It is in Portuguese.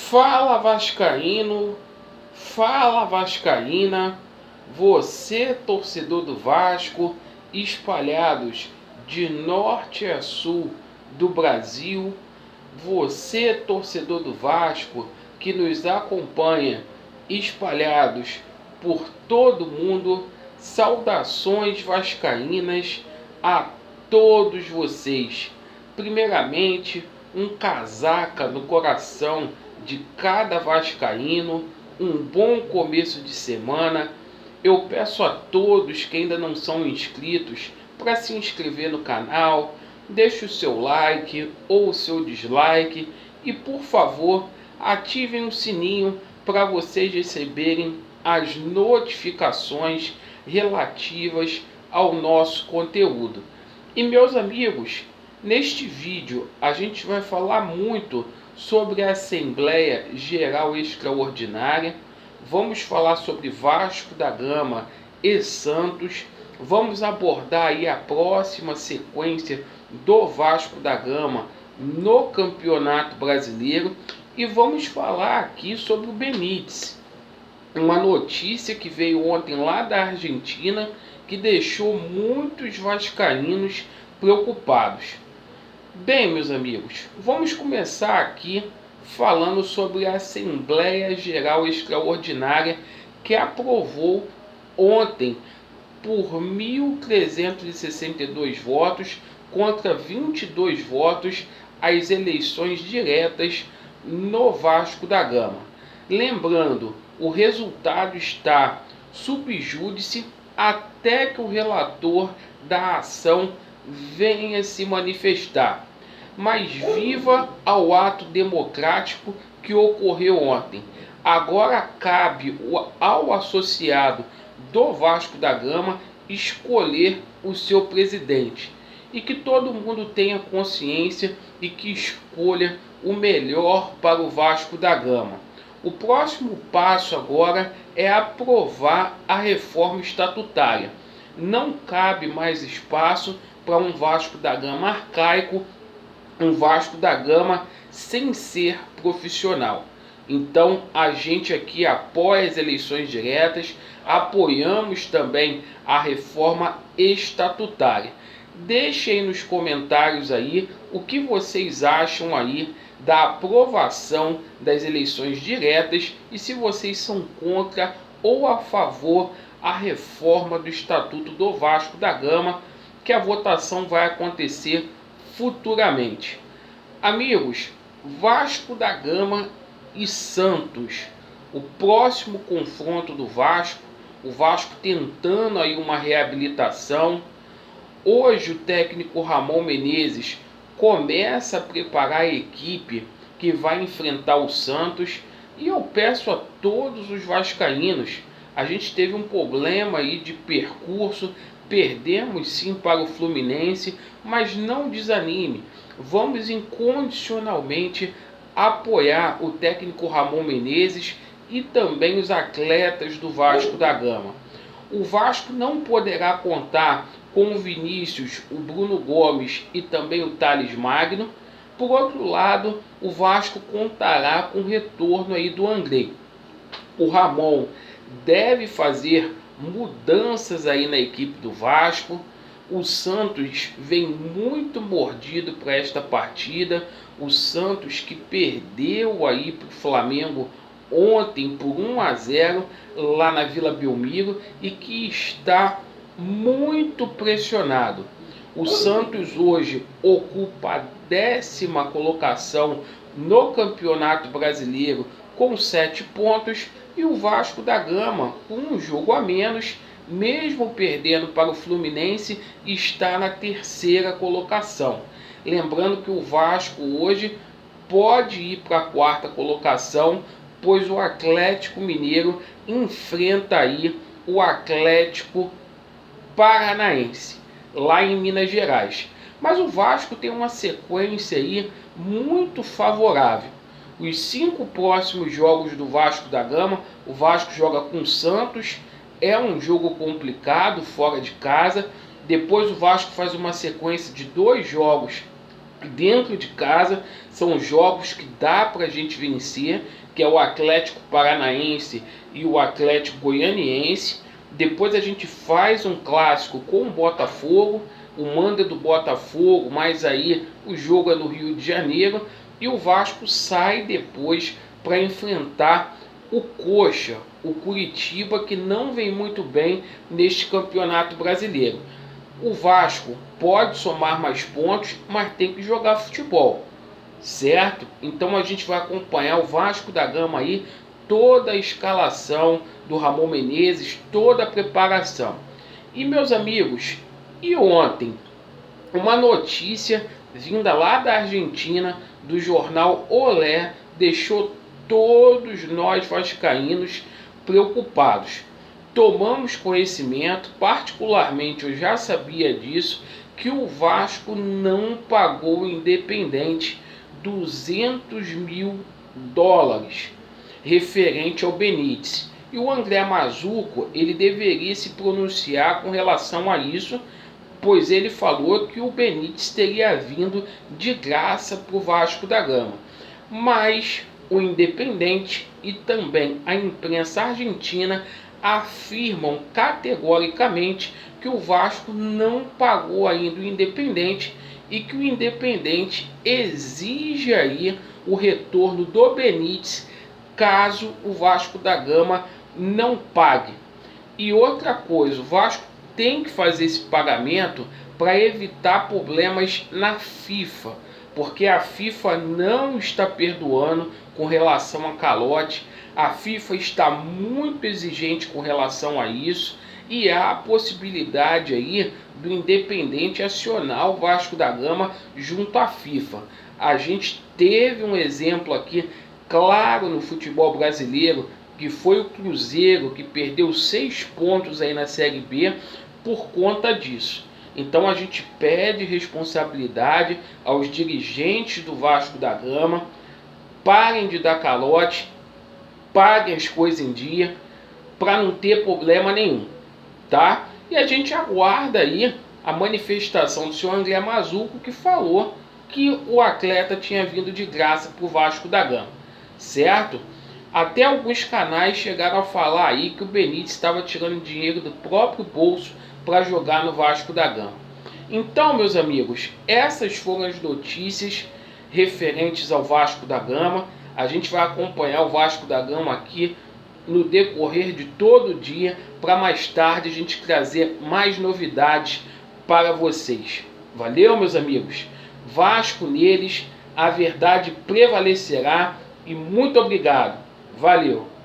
Fala Vascaíno, fala Vascaína, você torcedor do Vasco, espalhados de norte a sul do Brasil, você torcedor do Vasco que nos acompanha espalhados por todo o mundo, saudações vascaínas a todos vocês. Primeiramente, um casaca no coração de cada vascaíno, um bom começo de semana. Eu peço a todos que ainda não são inscritos para se inscrever no canal, deixe o seu like ou o seu dislike e, por favor, ativem o sininho para vocês receberem as notificações relativas ao nosso conteúdo. E, meus amigos, neste vídeo a gente vai falar muito sobre a Assembleia Geral Extraordinária, vamos falar sobre Vasco da Gama e Santos, vamos abordar aí a próxima sequência do Vasco da Gama no Campeonato Brasileiro e vamos falar aqui sobre o Benítez, uma notícia que veio ontem lá da Argentina que deixou muitos vascaínos preocupados. Bem, meus amigos, vamos começar aqui falando sobre a Assembleia Geral Extraordinária que aprovou ontem por 1.362 votos contra 22 votos as eleições diretas no Vasco da Gama. Lembrando, o resultado está sub júdice até que o relator da ação venha se manifestar. Mas viva ao ato democrático que ocorreu ontem. Agora cabe ao associado do Vasco da Gama escolher o seu presidente. E que todo mundo tenha consciência e que escolha o melhor para o Vasco da Gama. O próximo passo agora é aprovar a reforma estatutária. Não cabe mais espaço para um Vasco da Gama arcaico, um Vasco da Gama sem ser profissional. Então a gente aqui apoia as eleições diretas, apoiamos também a reforma estatutária. Deixem nos comentários aí o que vocês acham aí da aprovação das eleições diretas e se vocês são contra ou a favor a reforma do Estatuto do Vasco da Gama, que a votação vai acontecer futuramente. Amigos, Vasco da Gama e Santos, o próximo confronto do Vasco, o Vasco tentando aí uma reabilitação. Hoje o técnico Ramon Menezes começa a preparar a equipe que vai enfrentar o Santos e eu peço a todos os vascaínos, a gente teve um problema aí de percurso, perdemos sim para o Fluminense, mas não desanime, vamos incondicionalmente apoiar o técnico Ramon Menezes e também os atletas do Vasco da Gama. O Vasco não poderá contar com o Vinícius, o Bruno Gomes e também o Thales Magno. Por outro lado, o Vasco contará com o retorno aí do Andrei. O Ramon deve fazer mudanças aí na equipe do Vasco. O Santos vem muito mordido para esta partida. O Santos que perdeu aí para o Flamengo ontem por 1-0 lá na Vila Belmiro e que está muito pressionado. O Santos hoje ocupa a 10ª colocação no Campeonato Brasileiro com 7 pontos e o Vasco da Gama, com um jogo a menos, mesmo perdendo para o Fluminense, está na 3ª colocação. Lembrando que o Vasco hoje pode ir para a 4ª colocação, pois o Atlético Mineiro enfrenta aí o Atlético Paranaense, lá em Minas Gerais. Mas o Vasco tem uma sequência aí muito favorável. Os 5 próximos jogos do Vasco da Gama, o Vasco joga com o Santos, é um jogo complicado, fora de casa. Depois o Vasco faz uma sequência de 2 jogos dentro de casa. São jogos que dá para a gente vencer, que é o Atlético Paranaense e o Atlético Goianiense. Depois a gente faz um clássico com o Botafogo, o manda do Botafogo, mas aí o jogo é no Rio de Janeiro, e o Vasco sai depois para enfrentar o Coxa, o Curitiba, que não vem muito bem neste campeonato brasileiro. O Vasco pode somar mais pontos, mas tem que jogar futebol, certo? Então a gente vai acompanhar o Vasco da Gama aí, toda a escalação do Ramon Menezes, toda a preparação. E meus amigos, e ontem, uma notícia vinda lá da Argentina, do jornal Olé, deixou todos nós vascaínos preocupados. Tomamos conhecimento, particularmente eu já sabia disso, que o Vasco não pagou o Independente 200 mil dólares referente ao Benítez. E o André Mazzuco, ele deveria se pronunciar com relação a isso, pois ele falou que o Benítez teria vindo de graça para o Vasco da Gama. Mas o Independente e também a imprensa argentina afirmam categoricamente que o Vasco não pagou ainda o Independente e que o Independente exige aí o retorno do Benítez caso o Vasco da Gama não pague. E outra coisa, o Vasco tem que fazer esse pagamento para evitar problemas na FIFA, porque a FIFA não está perdoando com relação a calote. A FIFA está muito exigente com relação a isso, e há a possibilidade aí do Independente acionar o Vasco da Gama junto à FIFA. A gente teve um exemplo aqui claro no futebol brasileiro, que foi o Cruzeiro, que perdeu 6 pontos aí na Série B por conta disso. Então a gente pede responsabilidade aos dirigentes do Vasco da Gama, parem de dar calote, paguem as coisas em dia, para não ter problema nenhum, tá? E a gente aguarda aí a manifestação do senhor André Mazzuco, que falou que o atleta tinha vindo de graça para o Vasco da Gama, certo? Até alguns canais chegaram a falar aí que o Benítez estava tirando dinheiro do próprio bolso para jogar no Vasco da Gama. Então, meus amigos, essas foram as notícias referentes ao Vasco da Gama. A gente vai acompanhar o Vasco da Gama aqui no decorrer de todo o dia, para mais tarde a gente trazer mais novidades para vocês. Valeu, meus amigos? Vasco neles, a verdade prevalecerá, e muito obrigado. Valeu!